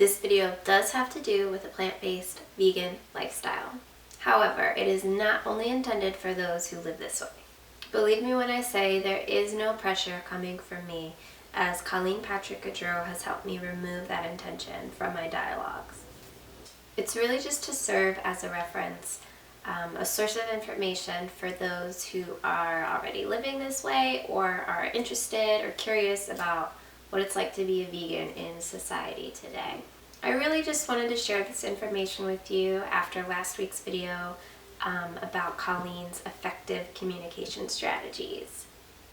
This video does have to do with a plant-based vegan lifestyle. However, it is not only intended for those who live this way. Believe me when I say there is no pressure coming from me, as Colleen Patrick-Goudreau has helped me remove that intention from my dialogues. It's really just to serve as a reference, a source of information for those who are already living this way or are interested or curious about what it's like to be a vegan in society today. I really just wanted to share this information with you after last week's video about Colleen's effective communication strategies.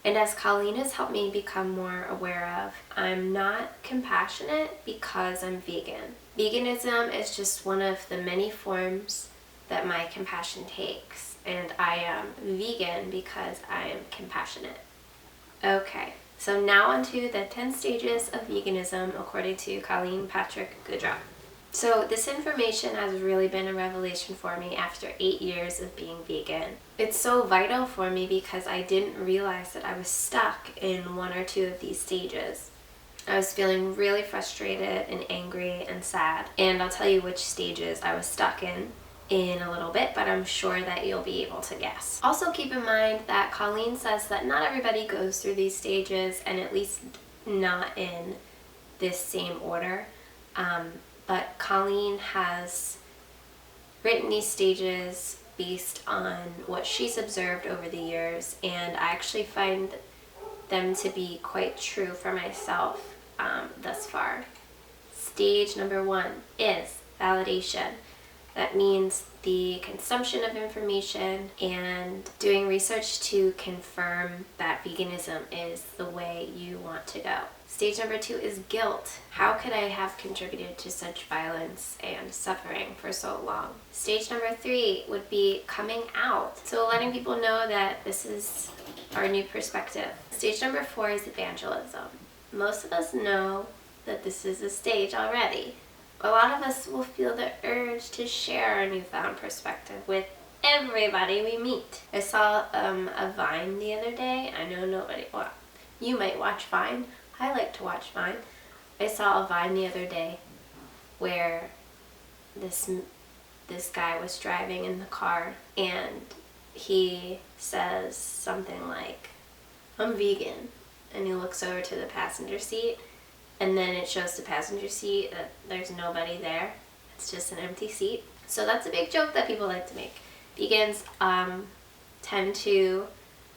And as Colleen has helped me become more aware of, I'm not compassionate because I'm vegan. Veganism is just one of the many forms that my compassion takes, and I am vegan because I am compassionate. Okay, so now onto the 10 stages of veganism according to Colleen Patrick-Goudreau. So this information has really been a revelation for me after 8 years of being vegan. It's so vital for me because I didn't realize that I was stuck in one or two of these stages. I was feeling really frustrated and angry and sad, and I'll tell you which stages I was stuck in a little bit, but I'm sure that you'll be able to guess. Also keep in mind that Colleen says that not everybody goes through these stages, and at least not in this same order. But Colleen has written these stages based on what she's observed over the years, and I actually find them to be quite true for myself thus far. Stage number 1 is validation. That means the consumption of information and doing research to confirm that veganism is the way you want to go. Stage number 2 is guilt. How could I have contributed to such violence and suffering for so long? Stage number 3 would be coming out. So letting people know that this is our new perspective. Stage number 4 is evangelism. Most of us know that this is a stage already. A lot of us will feel the urge to share our newfound perspective with everybody we meet. I saw a Vine the other day. I know nobody, well, you might watch Vine. I like to watch Vine. I saw a Vine the other day where this guy was driving in the car and he says something like, "I'm vegan," and he looks over to the passenger seat, and then it shows the passenger seat that there's nobody there. It's just an empty seat. So that's a big joke that people like to make. Vegans tend to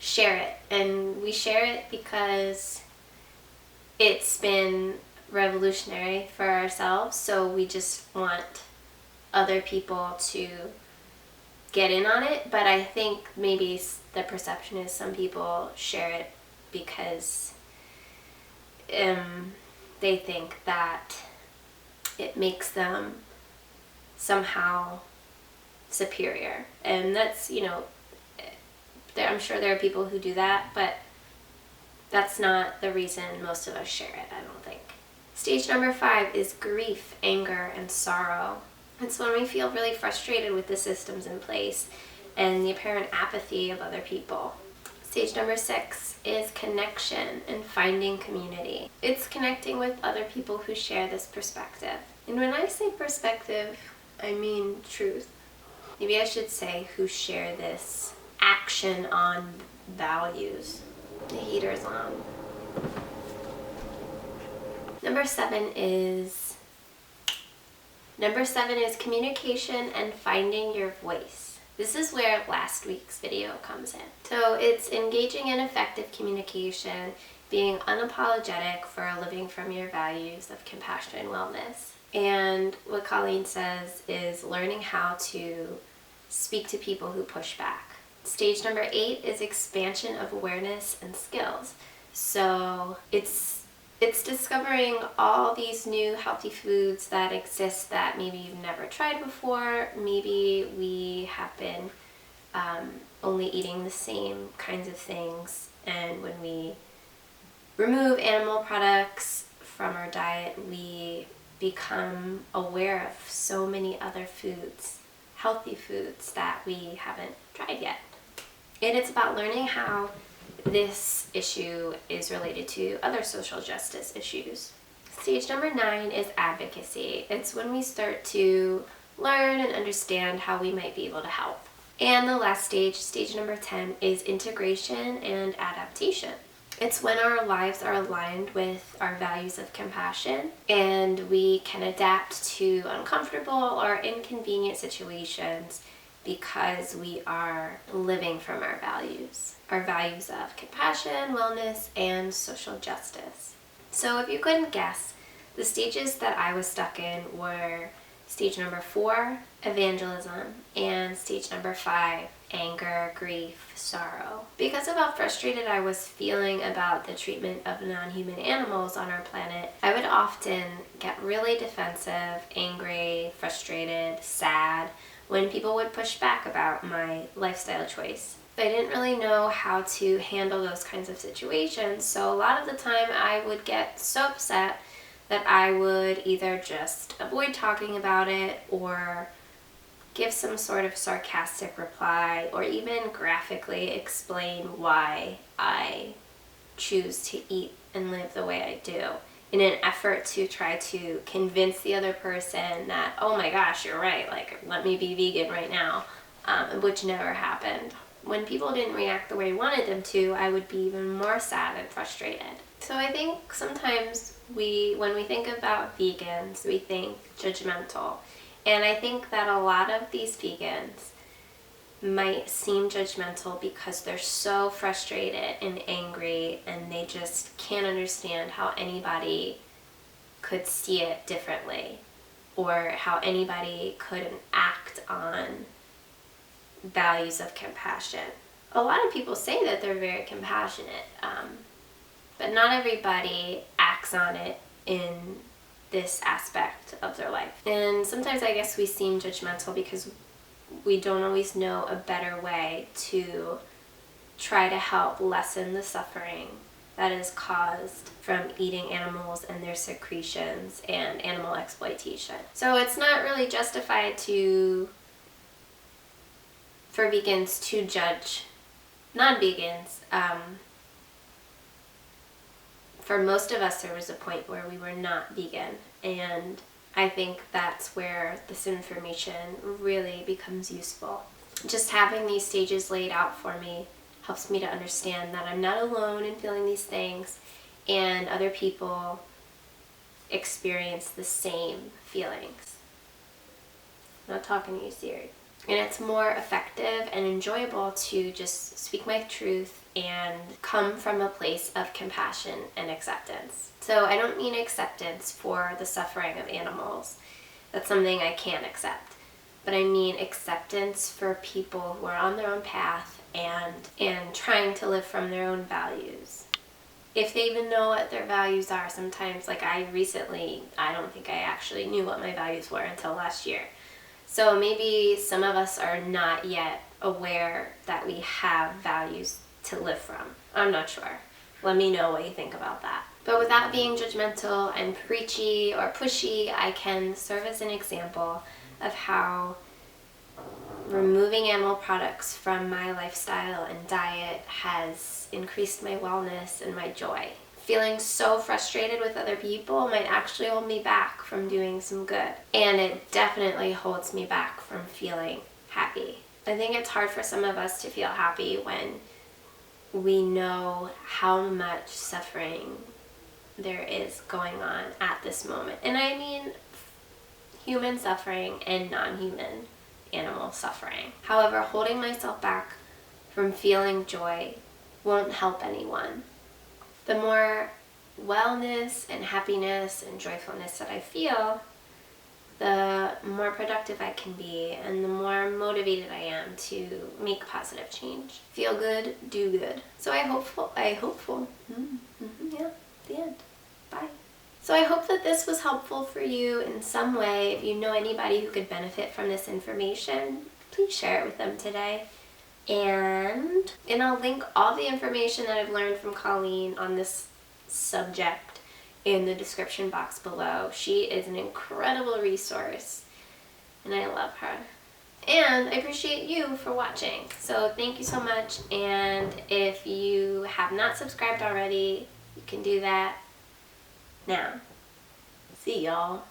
share it, and we share it because it's been revolutionary for ourselves, so we just want other people to get in on it. But I think maybe the perception is some people share it because they think that it makes them somehow superior. And that's, I'm sure there are people who do that, but that's not the reason most of us share it, I don't think. Stage number 5 is grief, anger, and sorrow. It's when we feel really frustrated with the systems in place and the apparent apathy of other people. Stage number 6 is connection and finding community. It's connecting with other people who share this perspective. And when I say perspective, I mean truth. Maybe I should say who share this action on values. The heater's on. Number 7 is communication and finding your voice. This is where last week's video comes in. So it's engaging in effective communication, being unapologetic for living from your values of compassion and wellness. And what Colleen says is learning how to speak to people who push back. Stage number 8 is expansion of awareness and skills. So it's discovering all these new healthy foods that exist that maybe you've never tried before. Maybe we have been only eating the same kinds of things, and when we remove animal products from our diet, we become aware of so many other foods, healthy foods that we haven't tried yet. And it's about learning how this issue is related to other social justice issues. Stage number 9 is advocacy. It's when we start to learn and understand how we might be able to help. And the last stage, stage number 10, is integration and adaptation. It's when our lives are aligned with our values of compassion and we can adapt to uncomfortable or inconvenient situations because we are living from our values of compassion, wellness, and social justice. So if you couldn't guess, the stages that I was stuck in were stage number 4, evangelism, and stage number 5, anger, grief, sorrow. Because of how frustrated I was feeling about the treatment of non-human animals on our planet, I would often get really defensive, angry, frustrated, sad when people would push back about my lifestyle choice. I didn't really know how to handle those kinds of situations, so a lot of the time I would get so upset that I would either just avoid talking about it or give some sort of sarcastic reply or even graphically explain why I choose to eat and live the way I do in an effort to try to convince the other person that, oh my gosh, you're right, like, let me be vegan right now, which never happened. When people didn't react the way I wanted them to, I would be even more sad and frustrated. So I think sometimes when we think about vegans, we think judgmental. And I think that a lot of these vegans might seem judgmental because they're so frustrated and angry and they just can't understand how anybody could see it differently or how anybody could act on values of compassion. A lot of people say that they're very compassionate, but not everybody acts on it in this aspect of their life. And sometimes I guess we seem judgmental because we don't always know a better way to try to help lessen the suffering that is caused from eating animals and their secretions and animal exploitation. So it's not really justified for vegans to judge non-vegans. For most of us, there was a point where we were not vegan, and I think that's where this information really becomes useful. Just having these stages laid out for me helps me to understand that I'm not alone in feeling these things, and other people experience the same feelings. I'm not talking to you, Siri. And it's more effective and enjoyable to just speak my truth and come from a place of compassion and acceptance. So I don't mean acceptance for the suffering of animals. That's something I can't accept. But I mean acceptance for people who are on their own path and trying to live from their own values. If they even know what their values are. Sometimes, like I don't think I actually knew what my values were until last year. So maybe some of us are not yet aware that we have values to live from. I'm not sure. Let me know what you think about that. But without being judgmental and preachy or pushy, I can serve as an example of how removing animal products from my lifestyle and diet has increased my wellness and my joy. Feeling so frustrated with other people might actually hold me back from doing some good. And it definitely holds me back from feeling happy. I think it's hard for some of us to feel happy when we know how much suffering there is going on at this moment. And I mean human suffering and non-human animal suffering. However, holding myself back from feeling joy won't help anyone. The more wellness and happiness and joyfulness that I feel, the more productive I can be and the more motivated I am to make positive change. Feel good, do good. So the end. Bye. So I hope that this was helpful for you in some way. If you know anybody who could benefit from this information, please share it with them today. And I'll link all the information that I've learned from Colleen on this subject in the description box below. She is an incredible resource, and I love her. And I appreciate you for watching. So thank you so much, and if you have not subscribed already, you can do that now. See y'all.